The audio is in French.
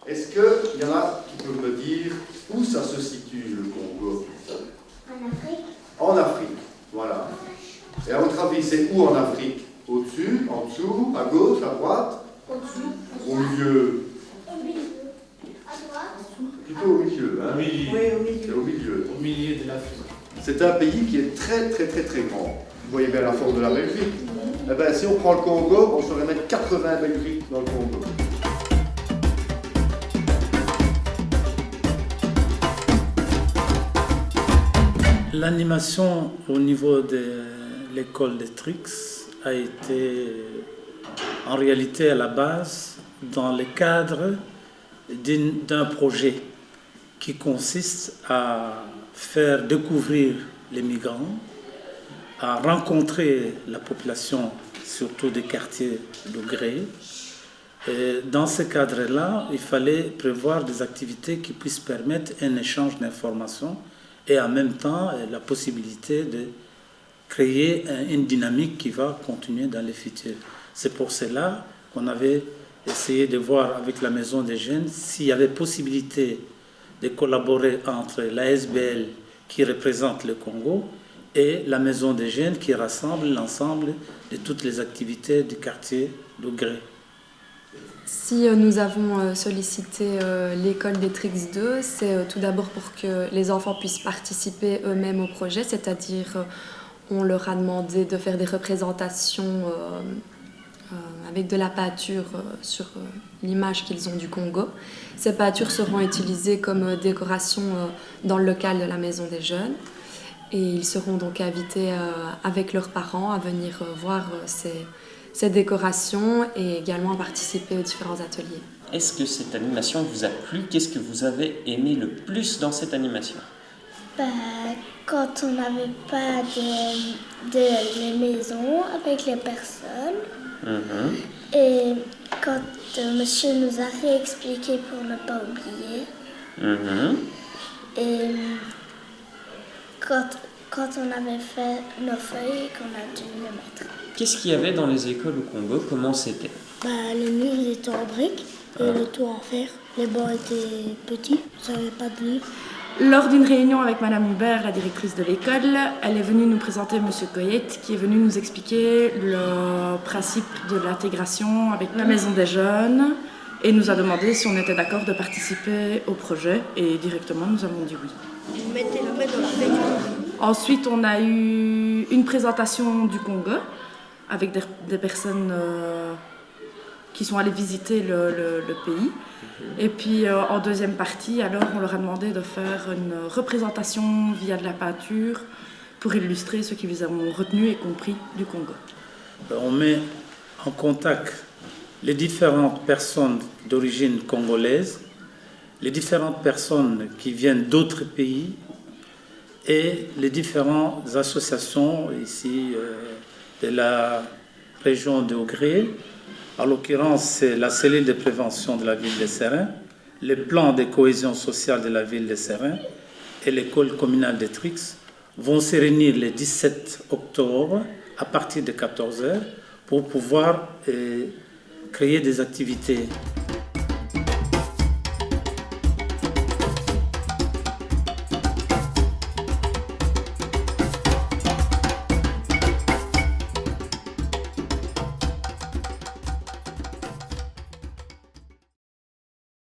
Est-ce qu'il y en a qui peuvent me dire où ça se situe, le Congo? En Afrique. En Afrique, voilà. Et à votre avis, c'est où en Afrique? Au-dessus, en dessous, à gauche, à droite? Au-dessus. Au milieu? Au milieu. À droite. Plutôt au milieu, hein? Oui, C'est au milieu. au milieu de l'Afrique. C'est un pays qui est très grand. Vous voyez bien la forme de la Belgique. Eh bien, si on prend le Congo, on saurait mettre 80 Belgiques dans le Congo. L'animation au niveau de l'école de Trix a été en réalité à la base dans le cadre d'un projet qui consiste à faire découvrir les migrants, à rencontrer la population, surtout des quartiers de Gré. Et dans ce cadre-là, il fallait prévoir des activités qui puissent permettre un échange d'informations et en même temps la possibilité de créer une dynamique qui va continuer dans le futur. C'est pour cela qu'on avait essayé de voir avec la Maison des Jeunes s'il y avait possibilité de collaborer entre l'ASBL qui représente le Congo et la Maison des Jeunes qui rassemble l'ensemble de toutes les activités du quartier de Gré. Si nous avons sollicité l'école des Trix 2, c'est tout d'abord pour que les enfants puissent participer eux-mêmes au projet, c'est-à-dire on leur a demandé de faire des représentations avec de la peinture sur l'image qu'ils ont du Congo. Ces peintures seront utilisées comme décoration dans le local de la Maison des Jeunes et ils seront donc invités avec leurs parents à venir voir ces décorations et également à participer aux différents ateliers. Est-ce que cette animation vous a plu? Qu'est-ce que vous avez aimé le plus dans cette animation? Quand on n'avait pas de maison avec les personnes et quand monsieur nous a réexpliqué pour ne pas oublier et quand on avait fait nos feuilles et qu'on a dû les mettre. Qu'est-ce qu'il y avait dans les écoles au Congo? Comment c'était? Les murs étaient en briques et le toit en fer. Les bancs étaient petits, ça n'avait pas de livres. Lors d'une réunion avec Madame Hubert, la directrice de l'école, elle est venue nous présenter Monsieur Coyette, qui est venu nous expliquer le principe de l'intégration avec la Maison des Jeunes et nous a demandé si on était d'accord de participer au projet et directement nous avons dit oui. Mettez la main dans la veille. Ensuite, on a eu une présentation du Congo avec des personnes qui sont allées visiter le pays. Et puis en deuxième partie, alors on leur a demandé de faire une représentation via de la peinture pour illustrer ce qu'ils ont retenu et compris du Congo. On met en contact les différentes personnes d'origine congolaise, les différentes personnes qui viennent d'autres pays et les différentes associations ici de la région de Gré. En l'occurrence, c'est la cellule de prévention de la ville de Serein, le plan de cohésion sociale de la ville de Serein et l'école communale de Trix vont se réunir le 17 octobre à partir de 14h pour pouvoir créer des activités